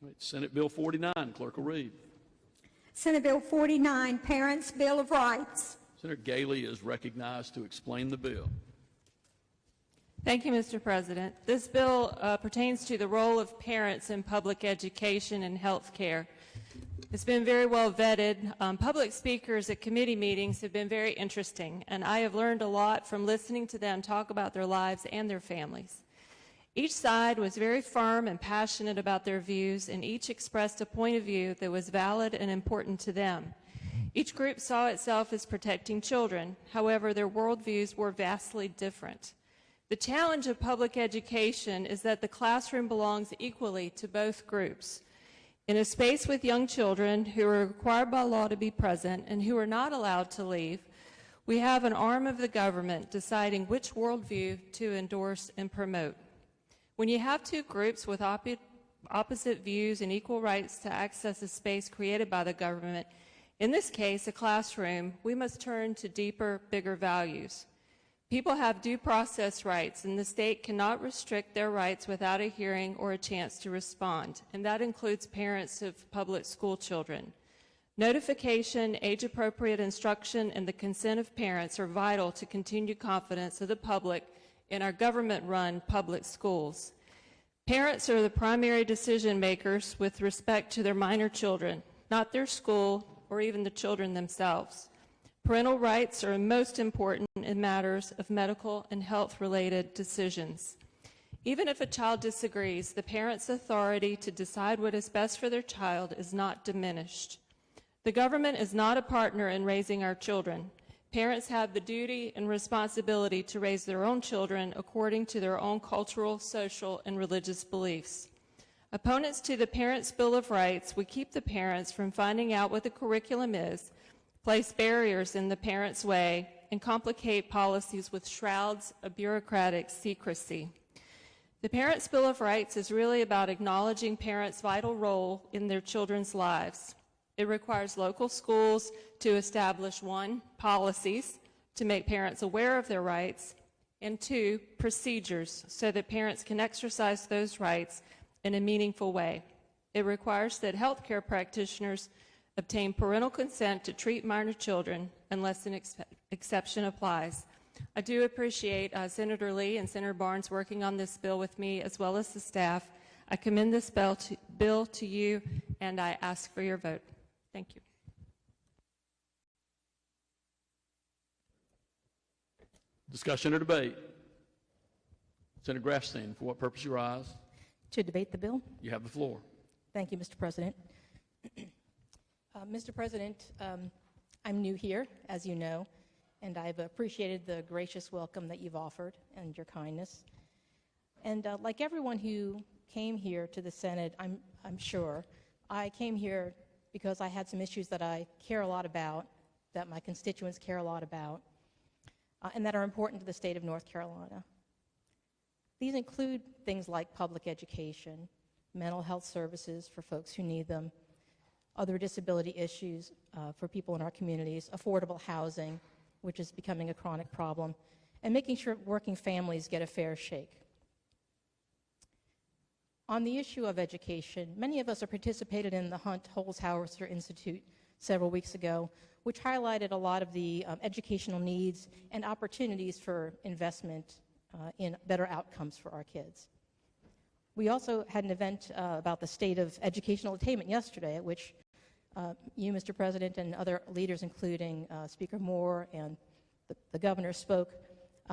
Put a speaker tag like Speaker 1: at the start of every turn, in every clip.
Speaker 1: Right, Senate Bill 49, clerk will read.
Speaker 2: Senate Bill 49, Parents' Bill of Rights.
Speaker 1: Senator Galey is recognized to explain the bill.
Speaker 3: Thank you, Mr. President. This bill pertains to the role of parents in public education and health care. It's been very well vetted. Public speakers at committee meetings have been very interesting, and I have learned a lot from listening to them talk about their lives and their families. Each side was very firm and passionate about their views, and each expressed a point of view that was valid and important to them. Each group saw itself as protecting children. However, their worldviews were vastly different. The challenge of public education is that the classroom belongs equally to both groups. In a space with young children who are required by law to be present and who are not allowed to leave, we have an arm of the government deciding which worldview to endorse and promote. When you have two groups with opposite views and equal rights to access a space created by the government, in this case, a classroom, we must turn to deeper, bigger values. People have due process rights, and the state cannot restrict their rights without a hearing or a chance to respond, and that includes parents of public school children. Notification, age-appropriate instruction, and the consent of parents are vital to continued confidence of the public in our government-run public schools. Parents are the primary decision makers with respect to their minor children, not their school or even the children themselves. Parental rights are most important in matters of medical and health-related decisions. Even if a child disagrees, the parent's authority to decide what is best for their child is not diminished. The government is not a partner in raising our children. Parents have the duty and responsibility to raise their own children according to their own cultural, social, and religious beliefs. Opponents to the Parents' Bill of Rights would keep the parents from finding out what the curriculum is, place barriers in the parents' way, and complicate policies with shrouds of bureaucratic secrecy. The Parents' Bill of Rights is really about acknowledging parents' vital role in their children's lives. It requires local schools to establish, 1, policies to make parents aware of their rights, and 2, procedures so that parents can exercise those rights in a meaningful way. It requires that healthcare practitioners obtain parental consent to treat minor children unless an exception applies. I do appreciate Senator Lee and Senator Barnes working on this bill with me as well as the staff. I commend this bill to you, and I ask for your vote. Thank you.
Speaker 1: Discussion or debate? Senator Grafstein, for what purpose you rise?
Speaker 4: To debate the bill.
Speaker 1: You have the floor.
Speaker 4: Thank you, Mr. President. Mr. President, I'm new here, as you know, and I've appreciated the gracious welcome that you've offered and your kindness. And like everyone who came here to the Senate, I'm sure, I came here because I had some issues that I care a lot about, that my constituents care a lot about, and that are important to the state of North Carolina. These include things like public education, mental health services for folks who need them, other disability issues for people in our communities, affordable housing, which is becoming a chronic problem, and making sure working families get a fair shake. On the issue of education, many of us have participated in the Hunt Holzhauser Institute several weeks ago, which highlighted a lot of the educational needs and opportunities for investment in better outcomes for our kids. We also had an event about the state of educational attainment yesterday, at which you, Mr. President, and other leaders, including Speaker Moore and the governor, spoke,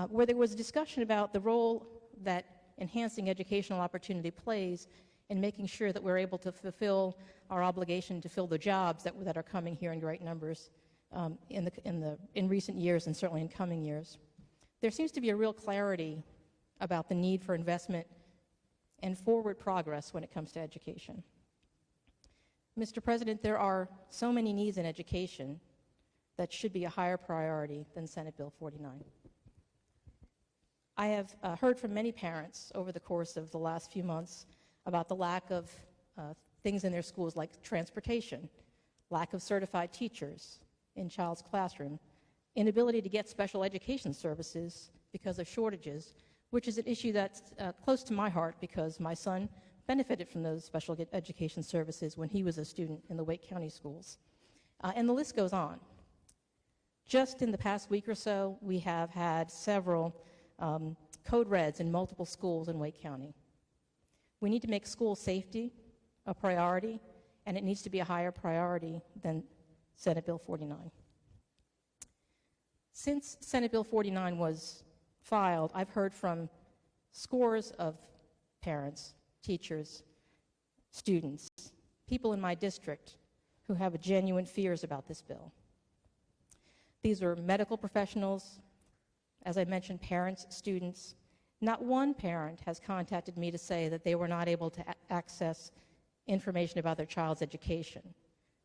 Speaker 4: where there was a discussion about the role that enhancing educational opportunity plays in making sure that we're able to fulfill our obligation to fill the jobs that are coming here in great numbers in recent years and certainly in coming years. There seems to be a real clarity about the need for investment and forward progress when it comes to education. Mr. President, there are so many needs in education that should be a higher priority than Senate Bill 49. I have heard from many parents over the course of the last few months about the lack of things in their schools like transportation, lack of certified teachers in child's classroom, inability to get special education services because of shortages, which is an issue that's close to my heart because my son benefited from those special education services when he was a student in the Wake County schools. And the list goes on. Just in the past week or so, we have had several code reds in multiple schools in Wake County. We need to make school safety a priority, and it needs to be a higher priority than Senate Bill 49. Since Senate Bill 49 was filed, I've heard from scores of parents, teachers, students, people in my district who have genuine fears about this bill. These are medical professionals, as I mentioned, parents, students. Not one parent has contacted me to say that they were not able to access information about their child's education.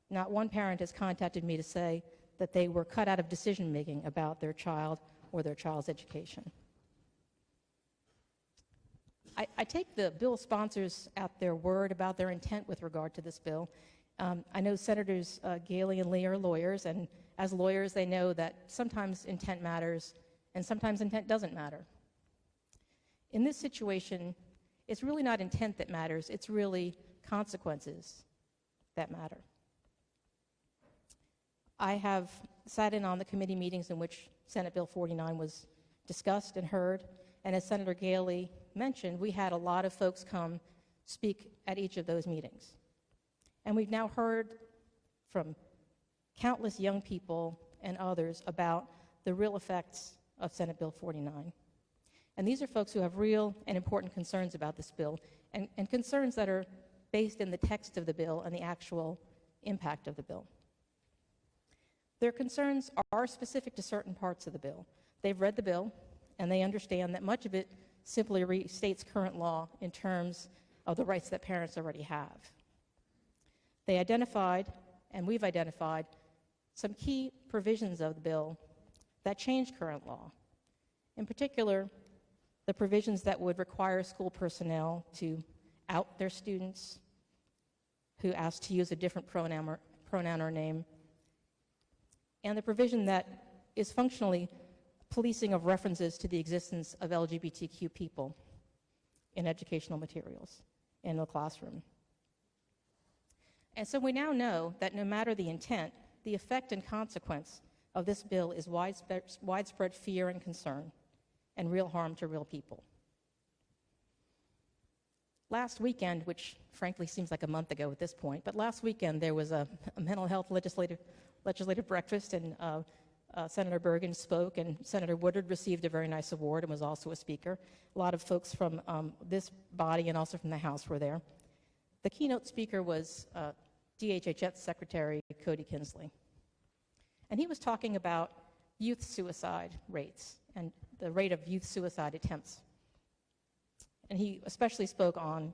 Speaker 4: Not one parent has contacted me to say that they were cut out of decision-making about their child or their child's education. I take the bill sponsors at their word about their intent with regard to this bill. I know Senators Galey and Lee are lawyers, and as lawyers, they know that sometimes intent matters and sometimes intent doesn't matter. In this situation, it's really not intent that matters, it's really consequences that matter. I have sat in on the committee meetings in which Senate Bill 49 was discussed and heard, and as Senator Galey mentioned, we had a lot of folks come speak at each of those meetings. And we've now heard from countless young people and others about the real effects of Senate Bill 49. And these are folks who have real and important concerns about this bill, and concerns that are based in the text of the bill and the actual impact of the bill. Their concerns are specific to certain parts of the bill. They've read the bill, and they understand that much of it simply restates current law in terms of the rights that parents already have. They identified, and we've identified, some key provisions of the bill that change current law. In particular, the provisions that would require school personnel to out their students who ask to use a different pronoun or name, and the provision that is functionally policing of references to the existence of LGBTQ people in educational materials in the classroom. And so we now know that no matter the intent, the effect and consequence of this bill is widespread fear and concern and real harm to real people. Last weekend, which frankly seems like a month ago at this point, but last weekend there was a mental health legislative breakfast, and Senator Bergen spoke, and Senator Woodard received a very nice award and was also a speaker. A lot of folks from this body and also from the House were there. The keynote speaker was DHHS Secretary Cody Kinsley. And he was talking about youth suicide rates and the rate of youth suicide attempts. And he especially spoke on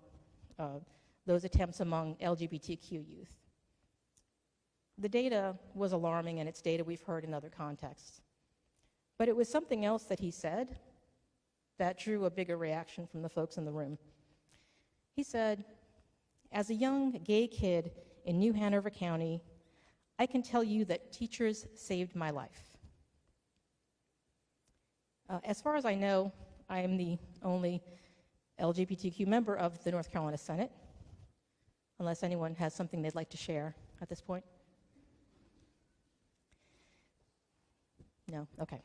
Speaker 4: those attempts among LGBTQ youth. The data was alarming, and it's data we've heard in other contexts. But it was something else that he said that drew a bigger reaction from the folks in the room. He said, "As a young gay kid in New Hanover County, I can tell you that teachers saved my life." As far as I know, I am the only LGBTQ member of the North Carolina Senate, unless anyone has something they'd like to share at this point. No? Okay.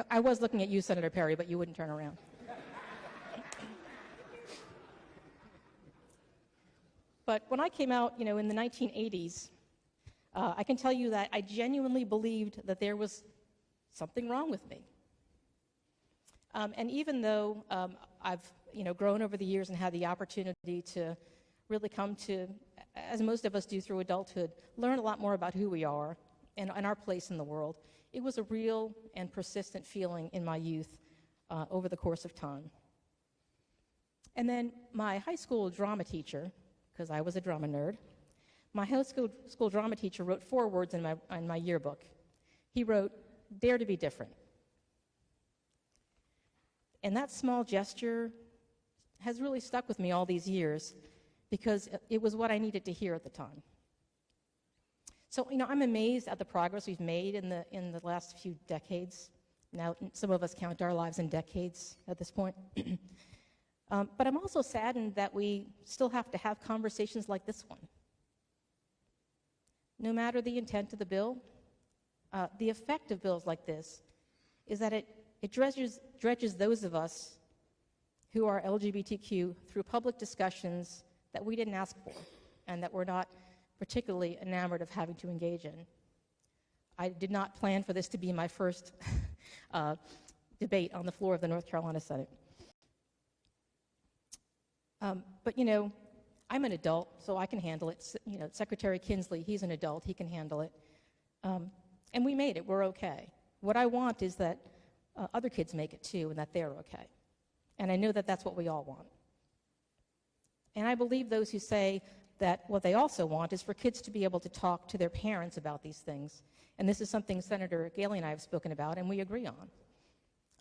Speaker 4: I was looking at you, Senator Perry, but you wouldn't turn around. But when I came out, in the 1980s, I can tell you that I genuinely believed that there was something wrong with me. And even though I've, grown over the years and had the opportunity to really come to, as most of us do through adulthood, learn a lot more about who we are and our place in the world, it was a real and persistent feeling in my youth over the course of time. And then my high school drama teacher, because I was a drama nerd, my high school drama teacher wrote 4 words in my yearbook. He wrote, "Dare to be different." And that small gesture has really stuck with me all these years because it was what I needed to hear at the time. So, I'm amazed at the progress we've made in the last few decades. Now, some of us count our lives in decades at this point. But I'm also saddened that we still have to have conversations like this one. No matter the intent of the bill, the effect of bills like this is that it dredges those of us who are LGBTQ through public discussions that we didn't ask for and that we're not particularly enamored of having to engage in. I did not plan for this to be my first debate on the floor of the North Carolina Senate. But, you know, I'm an adult, so I can handle it. You know, Secretary Kinsley, he's an adult, he can handle it. And we made it, we're okay. What I want is that other kids make it too, and that they're okay. And I know that that's what we all want. And I believe those who say that what they also want is for kids to be able to talk to their parents about these things. And this is something Senator Galey and I have spoken about, and we agree on.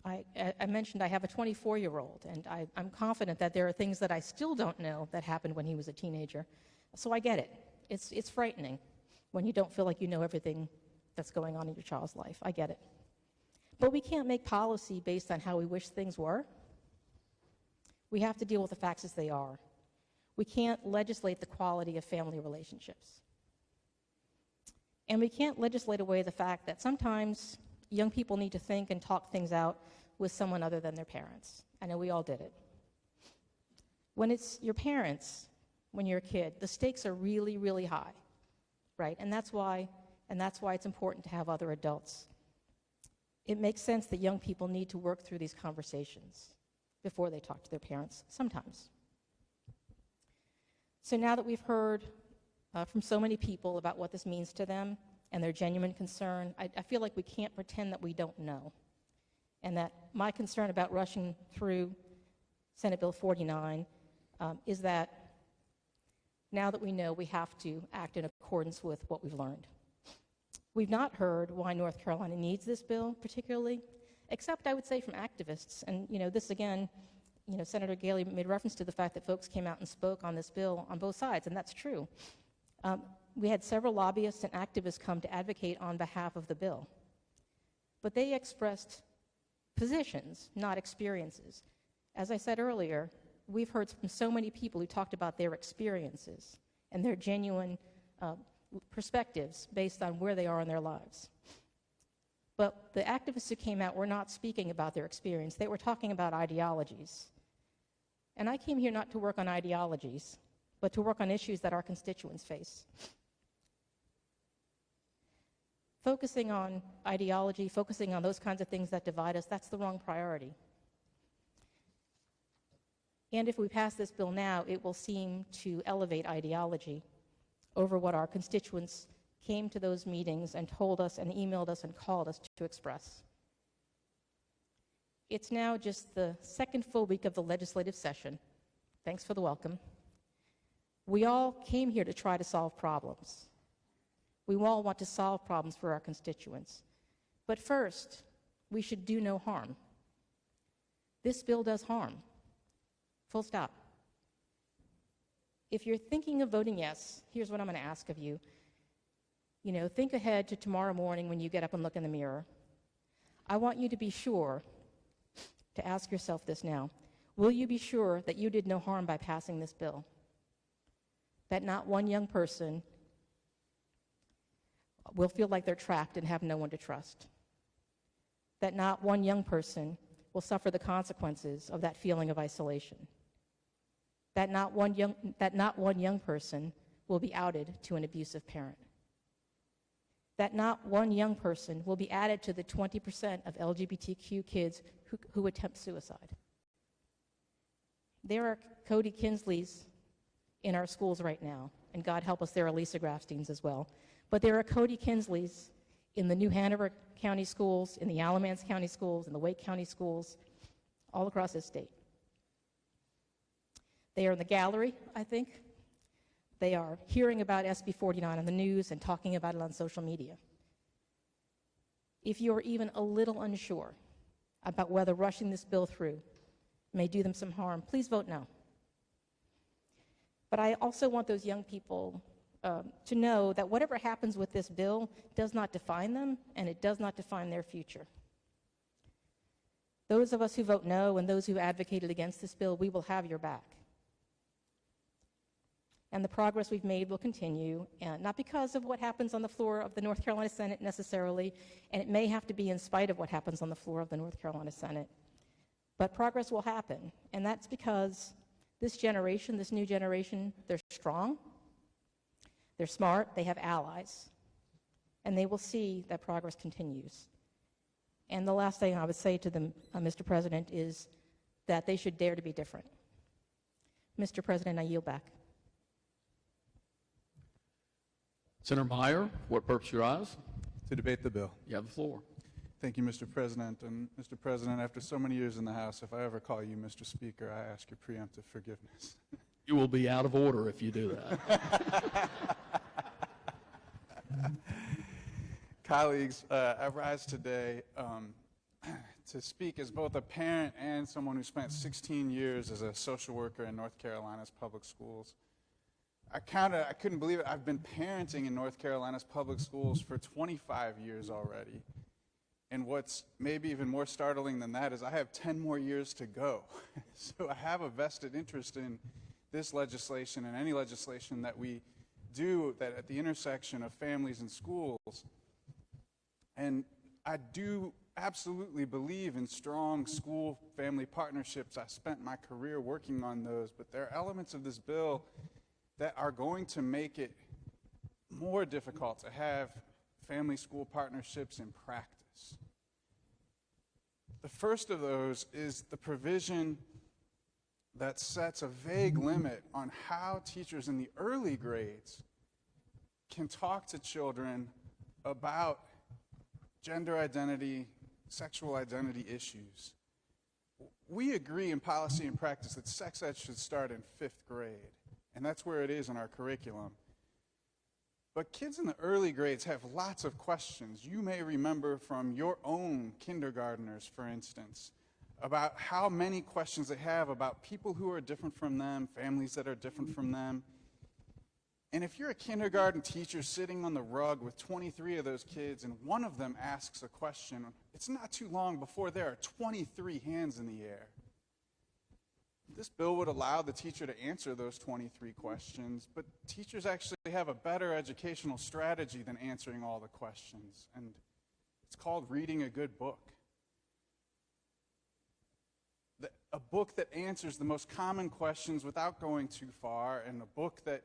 Speaker 4: I mentioned I have a 24-year-old, and I'm confident that there are things that I still don't know that happened when he was a teenager. So I get it. It's frightening when you don't feel like you know everything that's going on in your child's life. I get it. But we can't make policy based on how we wish things were. We have to deal with the facts as they are. We can't legislate the quality of family relationships. And we can't legislate away the fact that sometimes young people need to think and talk things out with someone other than their parents. I know we all did it. When it's your parents, when you're a kid, the stakes are really, really high, right? And that's why it's important to have other adults. It makes sense that young people need to work through these conversations before they talk to their parents, sometimes. So now that we've heard from so many people about what this means to them and their genuine concern, I feel like we can't pretend that we don't know. And that my concern about rushing through Senate Bill 49 is that now that we know, we have to act in accordance with what we've learned. We've not heard why North Carolina needs this bill particularly, except I would say from activists. And this again, Senator Galey made reference to the fact that folks came out and spoke on this bill on both sides, and that's true. We had several lobbyists and activists come to advocate on behalf of the bill. But they expressed positions, not experiences. As I said earlier, we've heard from so many people who talked about their experiences and their genuine perspectives based on where they are in their lives. But the activists who came out were not speaking about their experience. They were talking about ideologies. And I came here not to work on ideologies, but to work on issues that our constituents face. Focusing on ideology, focusing on those kinds of things that divide us, that's the wrong priority. And if we pass this bill now, it will seem to elevate ideology over what our constituents came to those meetings and told us and emailed us and called us to express. It's now just the second full week of the legislative session. Thanks for the welcome. We all came here to try to solve problems. We all want to solve problems for our constituents. But first, we should do no harm. This bill does harm. Full stop. If you're thinking of voting yes, here's what I'm going to ask of you. Think ahead to tomorrow morning when you get up and look in the mirror. I want you to be sure to ask yourself this now. Will you be sure that you did no harm by passing this bill? That not one young person will feel like they're trapped and have no one to trust. That not one young person will suffer the consequences of that feeling of isolation. That not one young person will be outed to an abusive parent. That not one young person will be added to the 20% of LGBTQ kids who attempt suicide. There are Cody Kinsleys in our schools right now, and God help us, there are Lisa Grafsteins as well. But there are Cody Kinsleys in the New Hanover County schools, in the Alamance County schools, in the Wake County schools, all across this state. They are in the gallery, I think. They are hearing about SB 49 on the news and talking about it on social media. If you're even a little unsure about whether rushing this bill through may do them some harm, please vote no. But I also want those young people to know that whatever happens with this bill does not define them, and it does not define their future. Those of us who vote no and those who advocated against this bill, we will have your back. And the progress we've made will continue, and not because of what happens on the floor of the North Carolina Senate necessarily, and it may have to be in spite of what happens on the floor of the North Carolina Senate, but progress will happen, and that's because this generation, this new generation, they're strong, they're smart, they have allies, and they will see that progress continues. And the last thing I would say to them, Mr. President, is that they should dare to be different. Mr. President, I yield back.
Speaker 1: Senator Meyer, for what purpose you rise?
Speaker 5: To debate the bill.
Speaker 1: You have the floor.
Speaker 5: Thank you, Mr. President. And Mr. President, after so many years in the House, if I ever call you Mr. Speaker, I ask your preemptive forgiveness.
Speaker 1: You will be out of order if you do that.
Speaker 5: Colleagues, I rise today to speak as both a parent and someone who spent 16 years as a social worker in North Carolina's public schools. I couldn't believe it. I've been parenting in North Carolina's public schools for 25 years already. And what's maybe even more startling than that is I have 10 more years to go. So I have a vested interest in this legislation and any legislation that we do that at the intersection of families and schools. And I do absolutely believe in strong school-family partnerships. I spent my career working on those, but there are elements of this bill that are going to make it more difficult to have family-school partnerships in practice. The first of those is the provision that sets a vague limit on how teachers in the early grades can talk to children about gender identity, sexual identity issues. We agree in policy and practice that sex ed should start in 5th grade, and that's where it is in our curriculum. But kids in the early grades have lots of questions. You may remember from your own kindergartners, for instance, about how many questions they have about people who are different from them, families that are different from them. And if you're a kindergarten teacher sitting on the rug with 23 of those kids and one of them asks a question, it's not too long before there are 23 hands in the air. This bill would allow the teacher to answer those 23 questions, but teachers actually have a better educational strategy than answering all the questions, and it's called reading a good book. A book that answers the most common questions without going too far, and a book that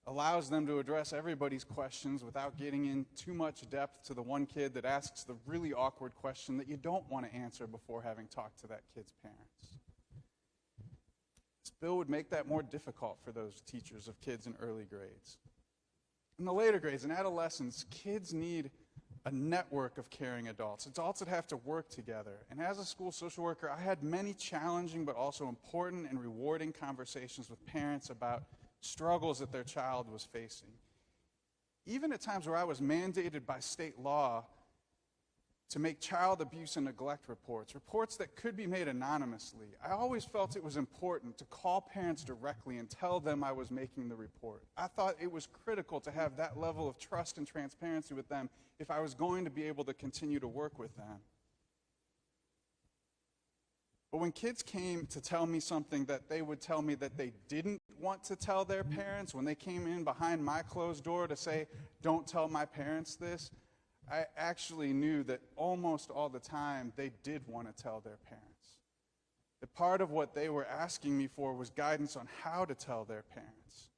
Speaker 5: allows them to address everybody's questions without getting in too much depth to the one kid that asks the really awkward question that you don't want to answer before having talked to that kid's parents. This bill would make that more difficult for those teachers of kids in early grades. In the later grades, in adolescence, kids need a network of caring adults that have to work together. And as a school social worker, I had many challenging but also important and rewarding conversations with parents about struggles that their child was facing. Even at times where I was mandated by state law to make child abuse and neglect reports that could be made anonymously, I always felt it was important to call parents directly and tell them I was making the report. I thought it was critical to have that level of trust and transparency with them if I was going to be able to continue to work with them. But when kids came to tell me something that they would tell me that they didn't want to tell their parents, when they came in behind my closed door to say, "Don't tell my parents this," I actually knew that almost all the time they did want to tell their parents. That part of what they were asking me for was guidance on how to tell their parents.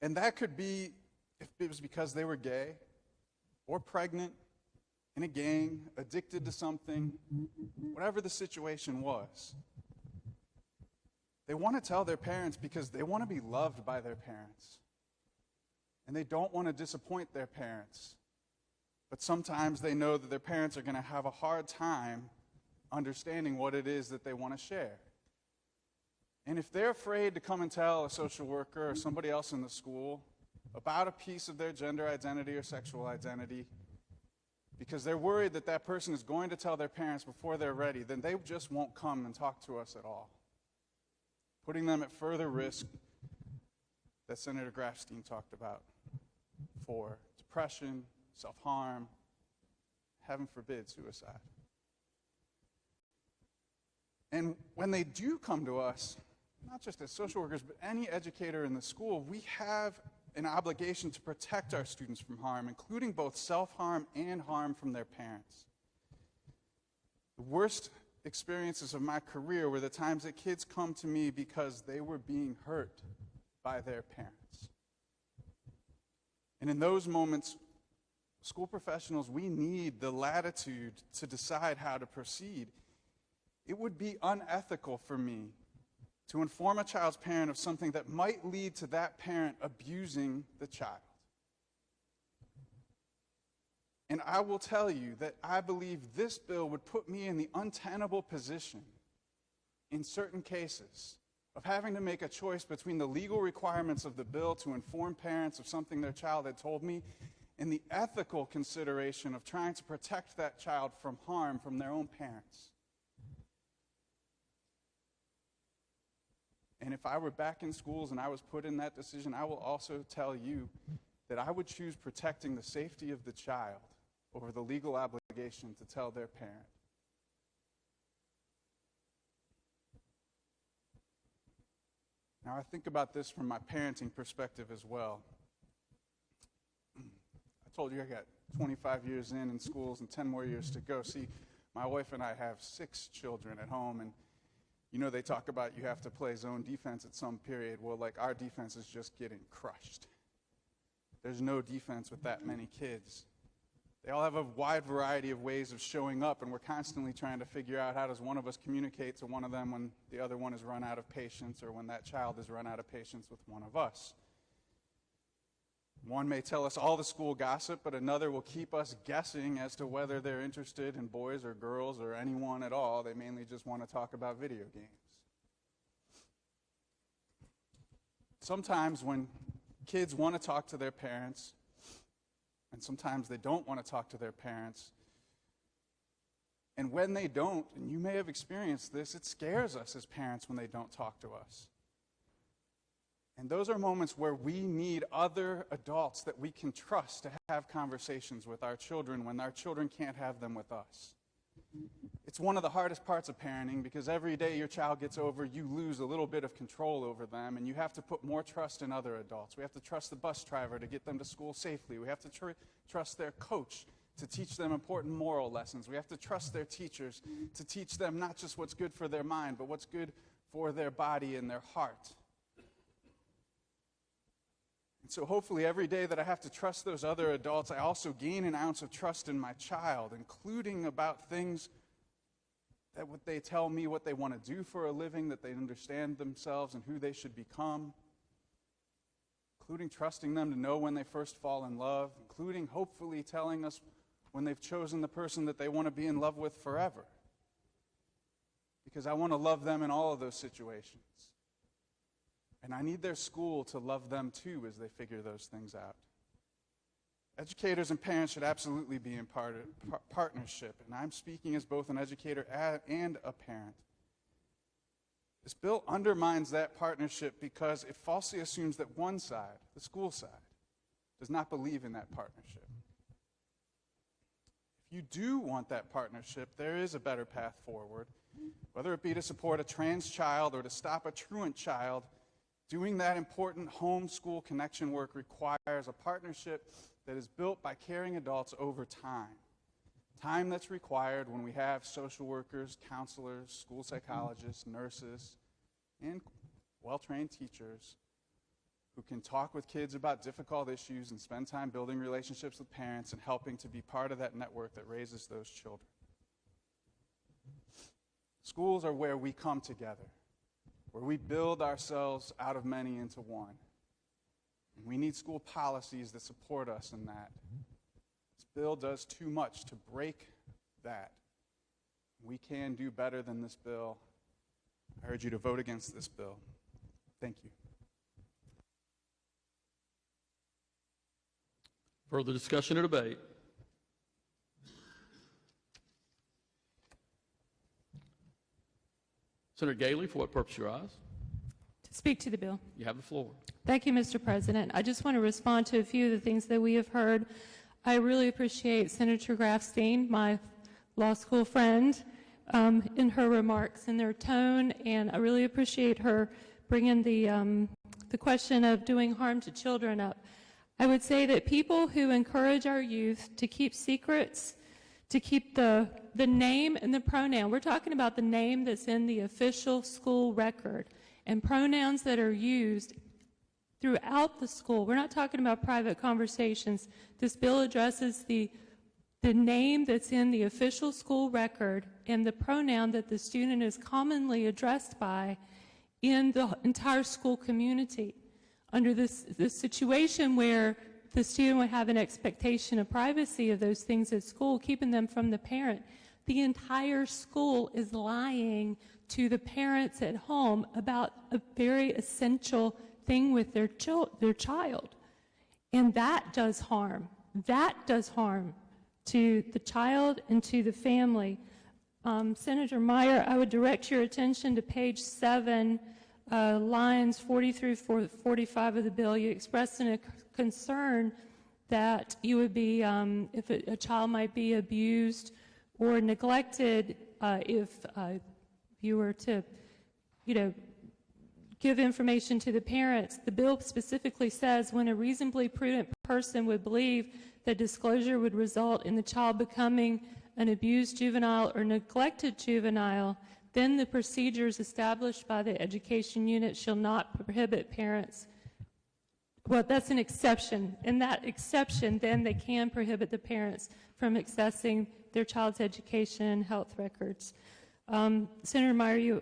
Speaker 5: And that could be if it was because they were gay or pregnant, in a gang, addicted to something, whatever the situation was. They want to tell their parents because they want to be loved by their parents. And they don't want to disappoint their parents. But sometimes they know that their parents are going to have a hard time understanding what it is that they want to share. And if they're afraid to come and tell a social worker or somebody else in the school about a piece of their gender identity or sexual identity, because they're worried that that person is going to tell their parents before they're ready, then they just won't come and talk to us at all, putting them at further risk that Senator Grafstein talked about for depression, self-harm, heaven forbid, suicide. And when they do come to us, not just as social workers, but any educator in the school, we have an obligation to protect our students from harm, including both self-harm and harm from their parents. The worst experiences of my career were the times that kids come to me because they were being hurt by their parents. And in those moments, school professionals, we need the latitude to decide how to proceed. It would be unethical for me to inform a child's parent of something that might lead to that parent abusing the child. And I will tell you that I believe this bill would put me in the untenable position, in certain cases, of having to make a choice between the legal requirements of the bill to inform parents of something their child had told me and the ethical consideration of trying to protect that child from harm from their own parents. And if I were back in schools and I was put in that decision, I will also tell you that I would choose protecting the safety of the child over the legal obligation to tell their parent. Now, I think about this from my parenting perspective as well. I told you I got 25 years in schools and 10 more years to go. See, my wife and I have 6 children at home, and you know they talk about you have to play zone defense at some period. Well, like, our defense is just getting crushed. There's no defense with that many kids. They all have a wide variety of ways of showing up, and we're constantly trying to figure out how does one of us communicate to one of them when the other one has run out of patience, or when that child has run out of patience with one of us. One may tell us all the school gossip, but another will keep us guessing as to whether they're interested in boys or girls or anyone at all. They mainly just want to talk about video games. Sometimes when kids want to talk to their parents, and sometimes they don't want to talk to their parents, and when they don't, and you may have experienced this, it scares us as parents when they don't talk to us. And those are moments where we need other adults that we can trust to have conversations with our children when our children can't have them with us. It's one of the hardest parts of parenting, because every day your child gets over, you lose a little bit of control over them, and you have to put more trust in other adults. We have to trust the bus driver to get them to school safely. We have to trust their coach to teach them important moral lessons. We have to trust their teachers to teach them not just what's good for their mind, but what's good for their body and their heart. And so hopefully every day that I have to trust those other adults, I also gain an ounce of trust in my child, including about things that what they tell me what they want to do for a living, that they understand themselves and who they should become, including trusting them to know when they first fall in love, including hopefully telling us when they've chosen the person that they want to be in love with forever. Because I want to love them in all of those situations. And I need their school to love them too as they figure those things out. Educators and parents should absolutely be in partnership, and I'm speaking as both an educator and a parent. This bill undermines that partnership because it falsely assumes that one side, the school side, does not believe in that partnership. If you do want that partnership, there is a better path forward, whether it be to support a trans child or to stop a truant child. Doing that important home-school connection work requires a partnership that is built by caring adults over time. Time that's required when we have social workers, counselors, school psychologists, nurses, and well-trained teachers who can talk with kids about difficult issues and spend time building relationships with parents and helping to be part of that network that raises those children. Schools are where we come together, where we build ourselves out of many into one. And we need school policies that support us in that. This bill does too much to break that. We can do better than this bill. I urge you to vote against this bill. Thank you.
Speaker 1: Further discussion or debate? Senator Galey, for what purpose you rise?
Speaker 3: To speak to the bill.
Speaker 1: You have the floor.
Speaker 3: Thank you, Mr. President. I just want to respond to a few of the things that we have heard. I really appreciate Senator Grafstein, my law school friend, in her remarks and their tone, and I really appreciate her bringing the question of doing harm to children up. I would say that people who encourage our youth to keep secrets, to keep the name and the pronoun, we're talking about the name that's in the official school record, and pronouns that are used throughout the school. We're not talking about private conversations. This bill addresses the name that's in the official school record and the pronoun that the student is commonly addressed by in the entire school community. Under this situation where the student would have an expectation of privacy of those things at school, keeping them from the parent, the entire school is lying to the parents at home about a very essential thing with their child. And that does harm. That does harm to the child and to the family. Senator Meyer, I would direct your attention to page 7, lines 40 through 45 of the bill. You expressed a concern that you would be, if a child might be abused or neglected, if you were to, give information to the parents. The bill specifically says when a reasonably prudent person would believe that disclosure would result in the child becoming an abused juvenile or neglected juvenile, then the procedures established by the education unit shall not prohibit parents. Well, that's an exception. In that exception, then they can prohibit the parents from accessing their child's education and health records. Senator Meyer,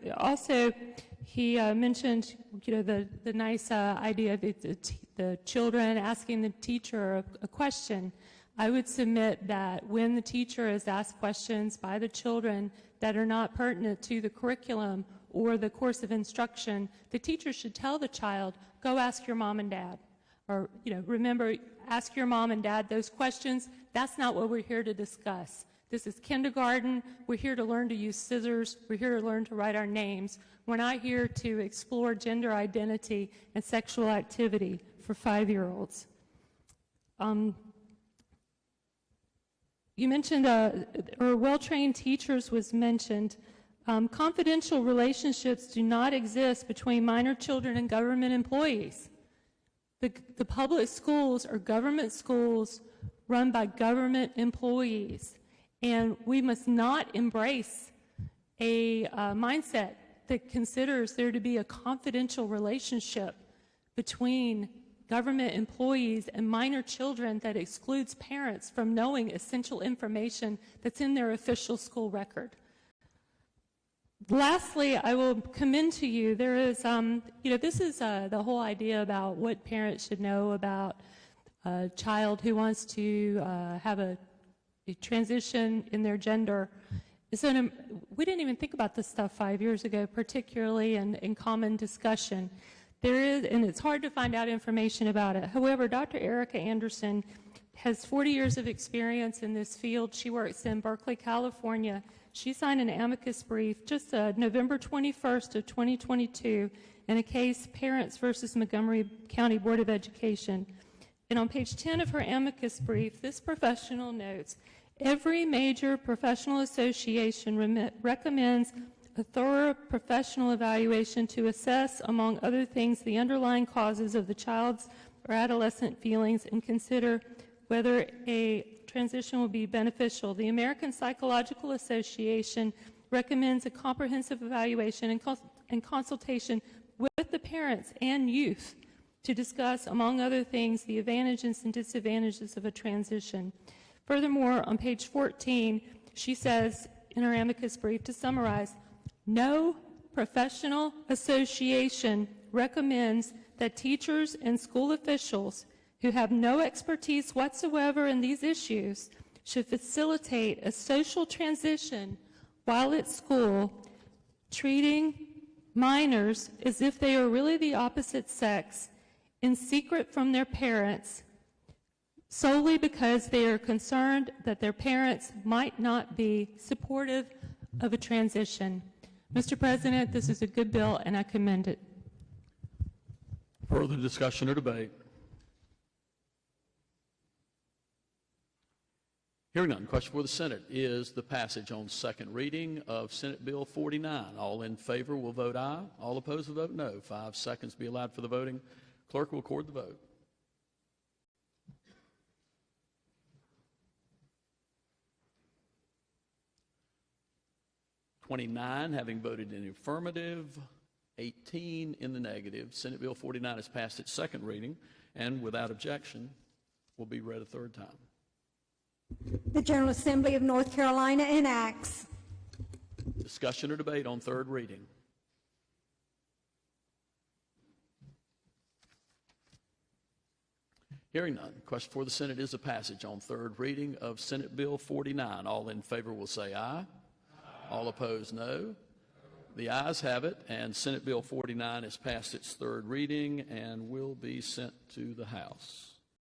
Speaker 3: he mentioned, the nice idea of the children asking the teacher a question. I would submit that when the teacher is asked questions by the children that are not pertinent to the curriculum or the course of instruction, the teacher should tell the child, go ask your mom and dad. Or, remember, ask your mom and dad those questions. That's not what we're here to discuss. This is kindergarten. We're here to learn to use scissors. We're here to learn to write our names. We're not here to explore gender identity and sexual activity for 5-year-olds. You mentioned, or well-trained teachers was mentioned. Confidential relationships do not exist between minor children and government employees. The public schools are government schools run by government employees. And we must not embrace a mindset that considers there to be a confidential relationship between government employees and minor children that excludes parents from knowing essential information that's in their official school record. Lastly, I will commend to you, there is, this is the whole idea about what parents should know about a child who wants to have a transition in their gender. So we didn't even think about this stuff 5 years ago, particularly in common discussion. There is, and it's hard to find out information about it. However, Dr. Erica Anderson has 40 years of experience in this field. She works in Berkeley, California. She signed an amicus brief just November 21st of 2022 in a case, Parents versus Montgomery County Board of Education. And on page 10 of her amicus brief, this professional notes, every major professional association recommends a thorough professional evaluation to assess, among other things, the underlying causes of the child's or adolescent feelings and consider whether a transition will be beneficial. The American Psychological Association recommends a comprehensive evaluation and consultation with the parents and youth to discuss, among other things, the advantages and disadvantages of a transition. Furthermore, on page 14, she says in her amicus brief, to summarize, no professional association recommends that teachers and school officials who have no expertise whatsoever in these issues should facilitate a social transition while at school, treating minors as if they are really the opposite sex in secret from their parents solely because they are concerned that their parents might not be supportive of a transition. Mr. President, this is a good bill and I commend it.
Speaker 1: Further discussion or debate? Hearing none, the question for the Senate is the passage on second reading of Senate Bill 49. All in favor will vote aye. All opposed will vote no. 5 seconds be allowed for the voting. Clerk will record the vote. "29 having voted in the affirmative, 18 in the negative. Senate Bill 49 has passed its second reading and without objection will be read a third time.
Speaker 2: The General Assembly of North Carolina enacts.
Speaker 1: Discussion or debate on third reading? Hearing none, the question for the Senate is the passage on third reading of Senate Bill 49. All in favor will say aye. All opposed, no. The ayes have it, and Senate Bill 49 has passed its third reading and will be sent to the House.